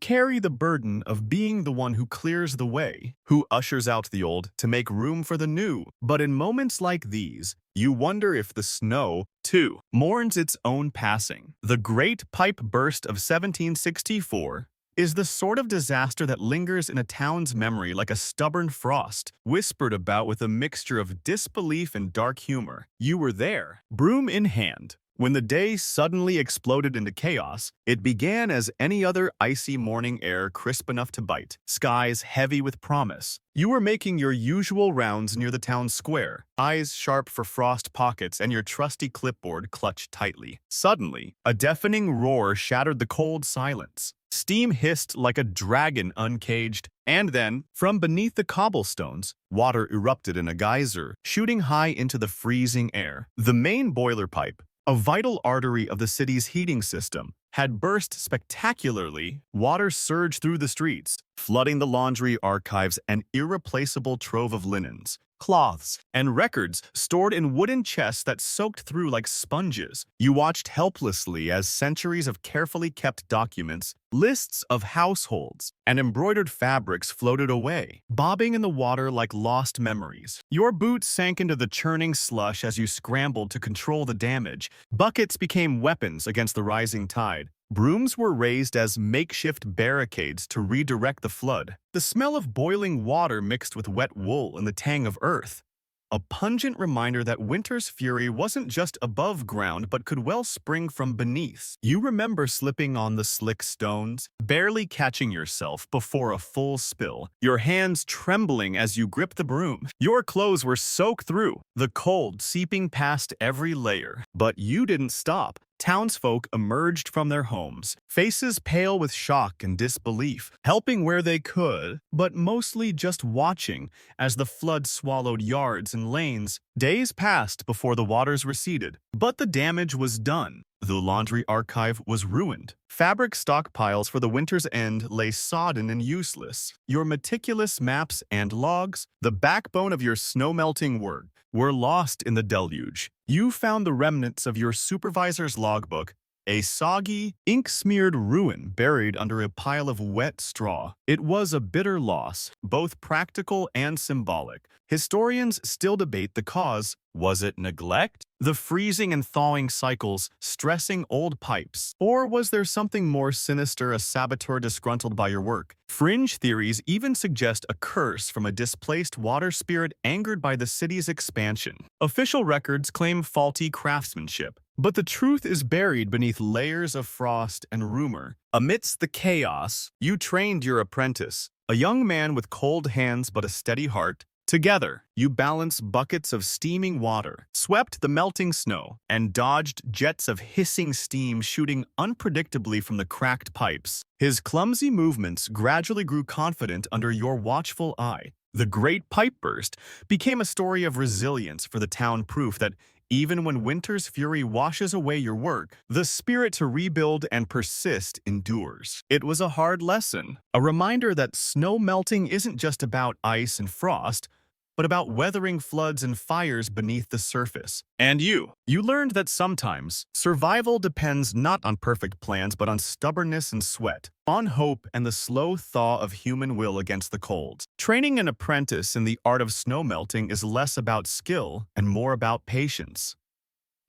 carry the burden of being the one who clears the way, who ushers out the old to make room for the new. But in moments like these, you wonder if the snow, too, mourns its own passing. The Great Pipe Burst of 1764 is the sort of disaster that lingers in a town's memory like a stubborn frost, whispered about with a mixture of disbelief and dark humor. You were there, broom in hand. When the day suddenly exploded into chaos, it began as any other icy morning air, crisp enough to bite, skies heavy with promise. You were making your usual rounds near the town square, eyes sharp for frost pockets and your trusty clipboard clutched tightly. Suddenly, a deafening roar shattered the cold silence. Steam hissed like a dragon uncaged, and then, from beneath the cobblestones, water erupted in a geyser, shooting high into the freezing air. The main boiler pipe, a vital artery of the city's heating system, had burst spectacularly. Water surged through the streets, flooding the laundry archives, an irreplaceable trove of linens, cloths, and records stored in wooden chests that soaked through like sponges. You watched helplessly as centuries of carefully kept documents, lists of households, and embroidered fabrics floated away, bobbing in the water like lost memories. Your boots sank into the churning slush as you scrambled to control the damage. Buckets became weapons against the rising tide. Brooms were raised as makeshift barricades to redirect the flood. The smell of boiling water mixed with wet wool and the tang of earth. A pungent reminder that winter's fury wasn't just above ground but could well spring from beneath. You remember slipping on the slick stones, barely catching yourself before a full spill, your hands trembling as you gripped the broom. Your clothes were soaked through, the cold seeping past every layer. But you didn't stop. Townsfolk emerged from their homes, faces pale with shock and disbelief, helping where they could, but mostly just watching as the flood swallowed yards and lanes. Days passed before the waters receded, but the damage was done. The laundry archive was ruined. Fabric stockpiles for the winter's end lay sodden and useless. Your meticulous maps and logs, the backbone of your snow-melting work, were lost in the deluge. You found the remnants of your supervisor's logbook, a soggy, ink-smeared ruin buried under a pile of wet straw. It was a bitter loss, both practical and symbolic. Historians still debate the cause. Was it neglect? The freezing and thawing cycles, stressing old pipes? Or was there something more sinister, a saboteur disgruntled by your work? Fringe theories even suggest a curse from a displaced water spirit angered by the city's expansion. Official records claim faulty craftsmanship, but the truth is buried beneath layers of frost and rumor. Amidst the chaos, you trained your apprentice, a young man with cold hands but a steady heart. Together, you balanced buckets of steaming water, swept the melting snow, and dodged jets of hissing steam shooting unpredictably from the cracked pipes. His clumsy movements gradually grew confident under your watchful eye. The Great Pipe Burst became a story of resilience for the town, proof that even when winter's fury washes away your work, the spirit to rebuild and persist endures. It was a hard lesson, a reminder that snow melting isn't just about ice and frost, but about weathering floods and fires beneath the surface. And you learned that sometimes survival depends not on perfect plans but on stubbornness and sweat, on hope and the slow thaw of human will against the cold. Training an apprentice in the art of snow melting is less about skill and more about patience.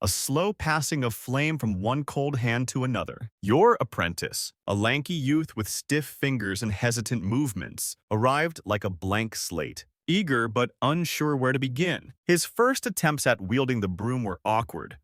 A slow passing of flame from one cold hand to another. Your apprentice, a lanky youth with stiff fingers and hesitant movements, arrived like a blank slate. Eager but unsure where to begin. His first attempts at wielding the broom were awkward.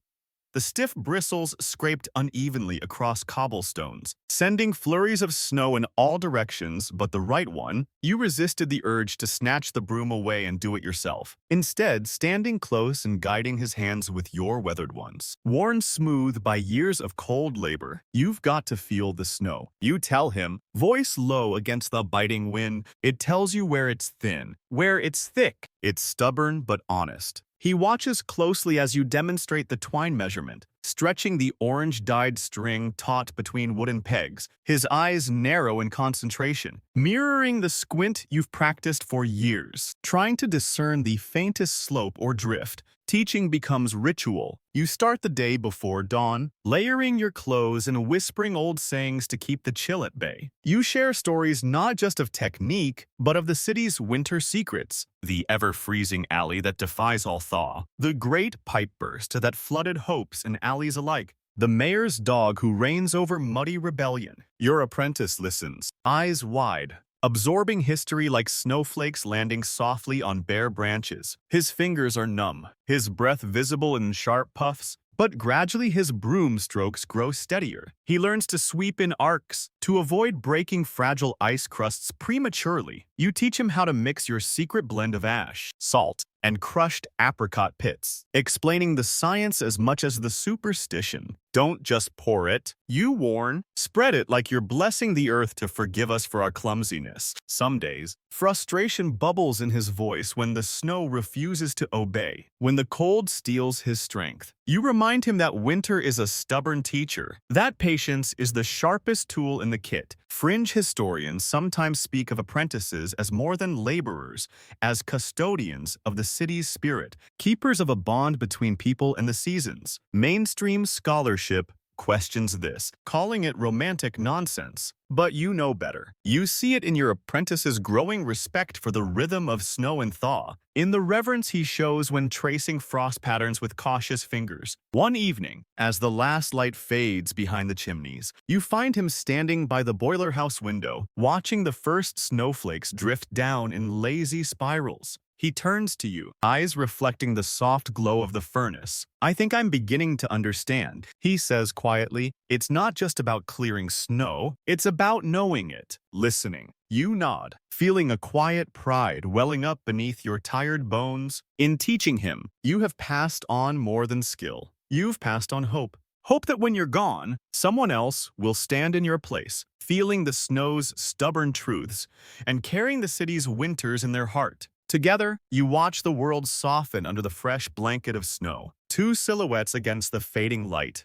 The stiff bristles scraped unevenly across cobblestones, sending flurries of snow in all directions but the right one. You resisted the urge to snatch the broom away and do it yourself, instead standing close and guiding his hands with your weathered ones. Worn smooth by years of cold labor, you've got to feel the snow. You tell him, voice low against the biting wind. It tells you where it's thin, where it's thick. It's stubborn but honest. He watches closely as you demonstrate the twine measurement, stretching the orange-dyed string taut between wooden pegs, his eyes narrow in concentration, mirroring the squint you've practiced for years. Trying to discern the faintest slope or drift, teaching becomes ritual. You start the day before dawn, layering your clothes and whispering old sayings to keep the chill at bay. You share stories not just of technique, but of the city's winter secrets, the ever-freezing alley that defies all thaw, the great pipe burst that flooded hopes and alleys alike, the mayor's dog who reigns over muddy rebellion. Your apprentice listens, eyes wide, absorbing history like snowflakes landing softly on bare branches. His fingers are numb, his breath visible in sharp puffs, but gradually his broom strokes grow steadier. He learns to sweep in arcs, to avoid breaking fragile ice crusts prematurely. You teach him how to mix your secret blend of ash, salt, and crushed apricot pits, explaining the science as much as the superstition. Don't just pour it, you warn. Spread it like you're blessing the earth to forgive us for our clumsiness. Some days, frustration bubbles in his voice when the snow refuses to obey, when the cold steals his strength. You remind him that winter is a stubborn teacher. That patience is the sharpest tool in the kit. Fringe historians sometimes speak of apprentices as more than laborers, as custodians of the city's spirit, keepers of a bond between people and the seasons. Mainstream scholarship questions this, calling it romantic nonsense. But you know better. You see it in your apprentice's growing respect for the rhythm of snow and thaw, in the reverence he shows when tracing frost patterns with cautious fingers. One evening, as the last light fades behind the chimneys, you find him standing by the boiler house window, watching the first snowflakes drift down in lazy spirals. He turns to you, eyes reflecting the soft glow of the furnace. "I think I'm beginning to understand," he says quietly. "It's not just about clearing snow, it's about knowing it, listening." You nod, feeling a quiet pride welling up beneath your tired bones. In teaching him, you have passed on more than skill. You've passed on hope. Hope that when you're gone, someone else will stand in your place, feeling the snow's stubborn truths and carrying the city's winters in their heart. Together, you watch the world soften under the fresh blanket of snow, two silhouettes against the fading light.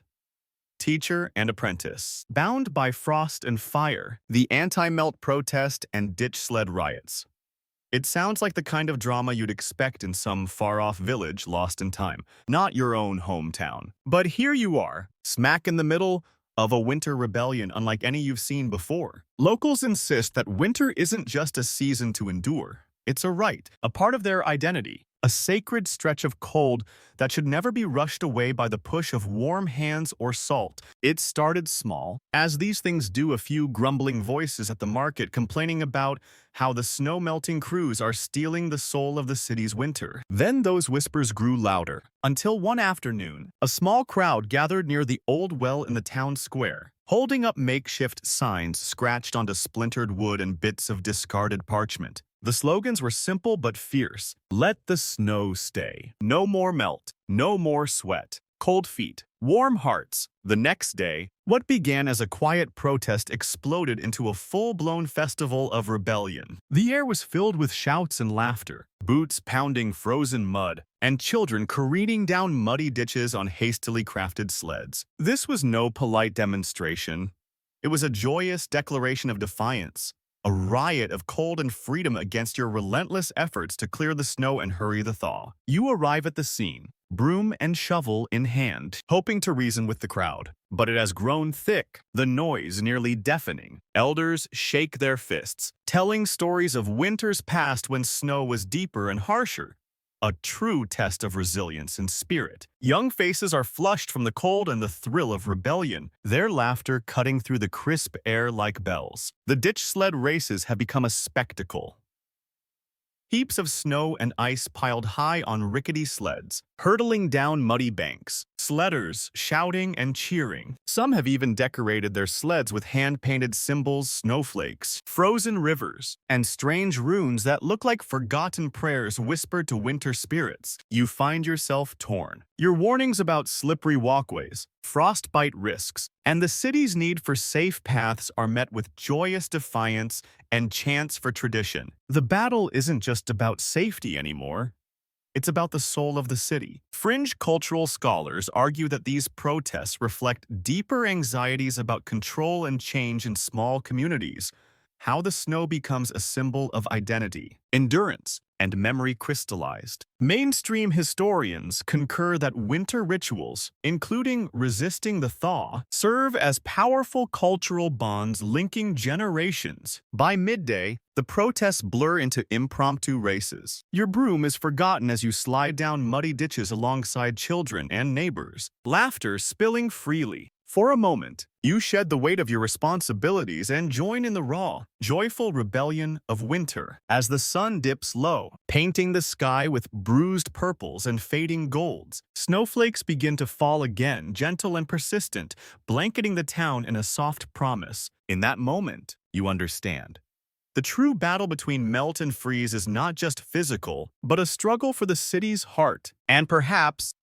Teacher and apprentice, bound by frost and fire, the anti-melt protest and ditch sled riots. It sounds like the kind of drama you'd expect in some far-off village lost in time, not your own hometown. But here you are, smack in the middle of a winter rebellion unlike any you've seen before. Locals insist that winter isn't just a season to endure. It's a rite, a part of their identity, a sacred stretch of cold that should never be rushed away by the push of warm hands or salt. It started small, as these things do. A few grumbling voices at the market complaining about how the snow-melting crews are stealing the soul of the city's winter. Then those whispers grew louder, until one afternoon, a small crowd gathered near the old well in the town square, holding up makeshift signs scratched onto splintered wood and bits of discarded parchment. The slogans were simple but fierce. "Let the snow stay. No more melt. No more sweat. Cold feet. Warm hearts." The next day, what began as a quiet protest exploded into a full-blown festival of rebellion. The air was filled with shouts and laughter, boots pounding frozen mud, and children careening down muddy ditches on hastily crafted sleds. This was no polite demonstration. It was a joyous declaration of defiance. A riot of cold and freedom against your relentless efforts to clear the snow and hurry the thaw. You arrive at the scene, broom and shovel in hand, hoping to reason with the crowd. But it has grown thick, the noise nearly deafening. Elders shake their fists, telling stories of winters past when snow was deeper and harsher. A true test of resilience and spirit. Young faces are flushed from the cold and the thrill of rebellion, their laughter cutting through the crisp air like bells. The ditch sled races have become a spectacle. Heaps of snow and ice piled high on rickety sleds, hurtling down muddy banks, sledders shouting and cheering. Some have even decorated their sleds with hand-painted symbols, snowflakes, frozen rivers, and strange runes that look like forgotten prayers whispered to winter spirits. You find yourself torn. Your warnings about slippery walkways, frostbite risks, and the city's need for safe paths are met with joyous defiance and chants for tradition. The battle isn't just about safety anymore. It's about the soul of the city. Fringe cultural scholars argue that these protests reflect deeper anxieties about control and change in small communities, how the snow becomes a symbol of identity, endurance, and memory crystallized. Mainstream historians concur that winter rituals, including resisting the thaw, serve as powerful cultural bonds linking generations. By midday, the protests blur into impromptu races. Your broom is forgotten as you slide down muddy ditches alongside children and neighbors, laughter spilling freely. For a moment, you shed the weight of your responsibilities and join in the raw, joyful rebellion of winter. As the sun dips low, painting the sky with bruised purples and fading golds, snowflakes begin to fall again, gentle and persistent, blanketing the town in a soft promise. In that moment, you understand. The true battle between melt and freeze is not just physical, but a struggle for the city's heart. And perhaps,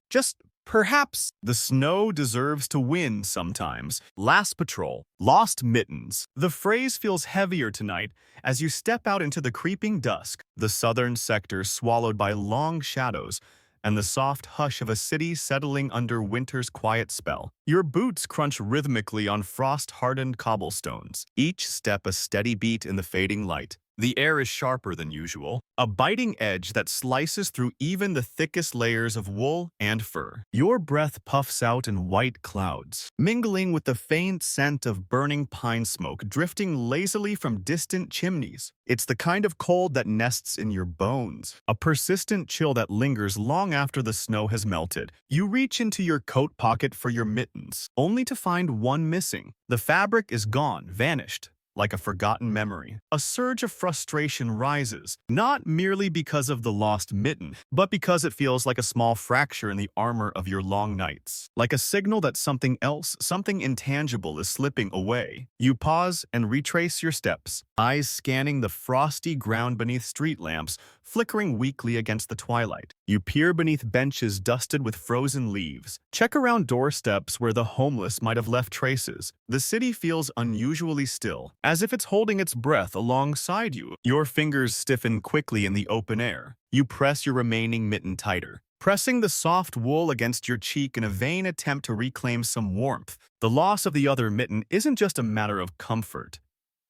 perhaps, the snow deserves to win sometimes. Last patrol, lost mittens. The phrase feels heavier tonight as you step out into the creeping dusk, the southern sector swallowed by long shadows, and the soft hush of a city settling under winter's quiet spell. Your boots crunch rhythmically on frost-hardened cobblestones, each step a steady beat in the fading light. The air is sharper than usual, a biting edge that slices through even the thickest layers of wool and fur. Your breath puffs out in white clouds, mingling with the faint scent of burning pine smoke drifting lazily from distant chimneys. It's the kind of cold that nests in your bones, a persistent chill that lingers long after the snow has melted. You reach into your coat pocket for your mittens, only to find one missing. The fabric is gone, vanished, like a forgotten memory. A surge of frustration rises, not merely because of the lost mitten, but because it feels like a small fracture in the armor of your long nights, like a signal that something else, something intangible, is slipping away. You pause and retrace your steps, eyes scanning the frosty ground beneath street lamps, flickering weakly against the twilight. You peer beneath benches dusted with frozen leaves. Check around doorsteps where the homeless might have left traces. The city feels unusually still, as if it's holding its breath alongside you. Your fingers stiffen quickly in the open air. You press your remaining mitten tighter, pressing the soft wool against your cheek in a vain attempt to reclaim some warmth. The loss of the other mitten isn't just a matter of comfort.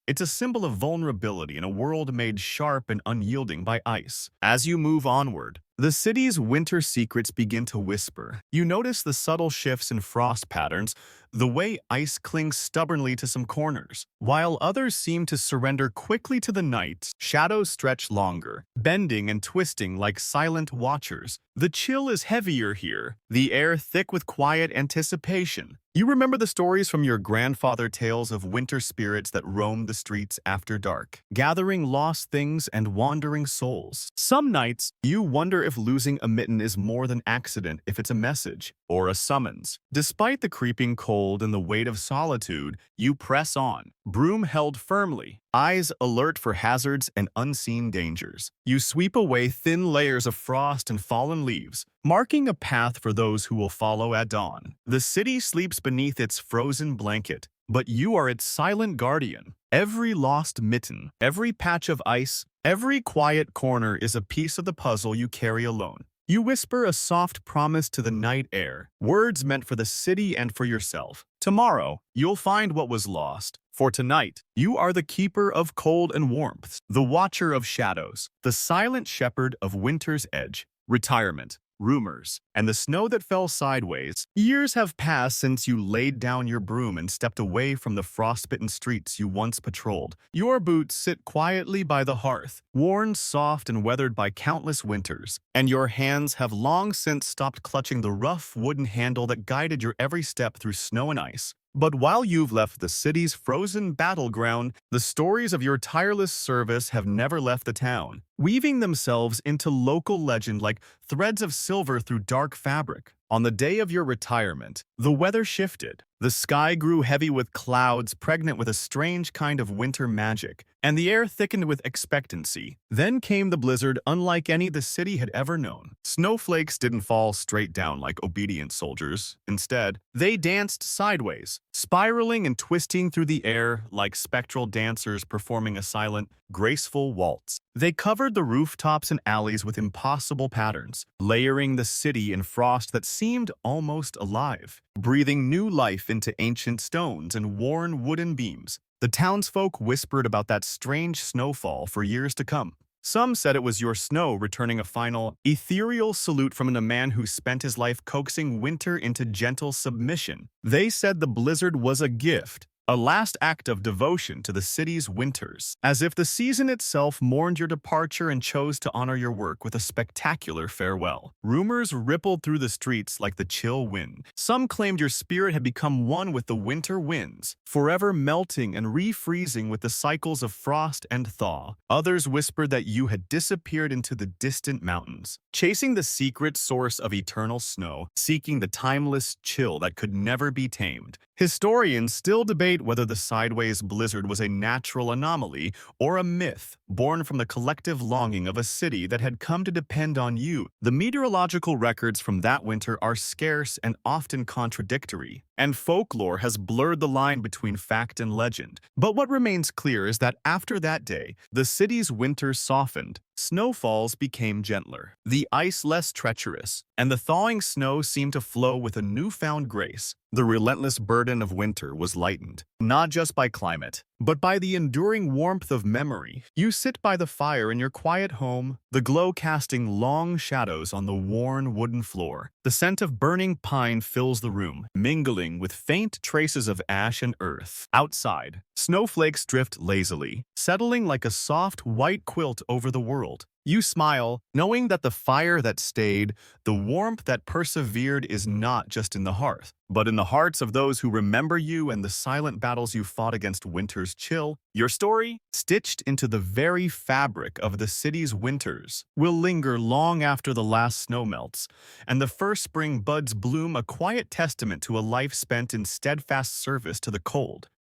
It's a symbol of vulnerability in a world made sharp and unyielding by ice. As you move onward, the city's winter secrets begin to whisper. You notice the subtle shifts in frost patterns, the way ice clings stubbornly to some corners. While others seem to surrender quickly to the night, shadows stretch longer, bending and twisting like silent watchers. The chill is heavier here, the air thick with quiet anticipation. You remember the stories from your grandfather tales of winter spirits that roamed the streets after dark, gathering lost things and wandering souls. Some nights, you wonder if losing a mitten is more than accident, if it's a message or a summons. Despite the creeping cold and the weight of solitude, you press on, broom held firmly, eyes alert for hazards and unseen dangers. You sweep away thin layers of frost and fallen leaves, marking a path for those who will follow at dawn. The city sleeps beneath its frozen blanket, but you are its silent guardian. Every lost mitten, every patch of ice, every quiet corner is a piece of the puzzle you carry alone. You whisper a soft promise to the night air, words meant for the city and for yourself. Tomorrow, you'll find what was lost. For tonight, you are the keeper of cold and warmth, the watcher of shadows, the silent shepherd of winter's edge. Retirement, rumors, and the snow that fell sideways. Years have passed since you laid down your broom and stepped away from the frostbitten streets you once patrolled. Your boots sit quietly by the hearth, worn soft and weathered by countless winters, and your hands have long since stopped clutching the rough wooden handle that guided your every step through snow and ice. But while you've left the city's frozen battleground, the stories of your tireless service have never left the town, weaving themselves into local legend like threads of silver through dark fabric. On the day of your retirement, the weather shifted. The sky grew heavy with clouds pregnant with a strange kind of winter magic, and the air thickened with expectancy. Then came the blizzard unlike any the city had ever known. Snowflakes didn't fall straight down like obedient soldiers. Instead, they danced sideways, spiraling and twisting through the air like spectral dancers performing a silent, graceful waltz. They covered the rooftops and alleys with impossible patterns, layering the city in frost that seemed almost alive, breathing new life into ancient stones and worn wooden beams. The townsfolk whispered about that strange snowfall for years to come. Some said it was your snow returning a final, ethereal salute from a man who spent his life coaxing winter into gentle submission. They said the blizzard was a gift, a last act of devotion to the city's winters, as if the season itself mourned your departure and chose to honor your work with a spectacular farewell. Rumors rippled through the streets like the chill wind. Some claimed your spirit had become one with the winter winds, forever melting and refreezing with the cycles of frost and thaw. Others whispered that you had disappeared into the distant mountains, chasing the secret source of eternal snow, seeking the timeless chill that could never be tamed. Historians still debate whether the sideways blizzard was a natural anomaly or a myth born from the collective longing of a city that had come to depend on you. The meteorological records from that winter are scarce and often contradictory, and folklore has blurred the line between fact and legend. But what remains clear is that after that day, the city's winter softened. Snowfalls became gentler, the ice less treacherous, and the thawing snow seemed to flow with a newfound grace. The relentless burden of winter was lightened. not just by climate, but by the enduring warmth of memory. You sit by the fire in your quiet home, the glow casting long shadows on the worn wooden floor. The scent of burning pine fills the room, mingling with faint traces of ash and earth. Outside, snowflakes drift lazily, settling like a soft white quilt over the world. You smile, knowing that the fire that stayed, the warmth that persevered is not just in the hearth, but in the hearts of those who remember you and the silent battles you fought against winter's chill. Your story, stitched into the very fabric of the city's winters, will linger long after the last snow melts, and the first spring buds bloom, a quiet testament to a life spent in steadfast service to the cold.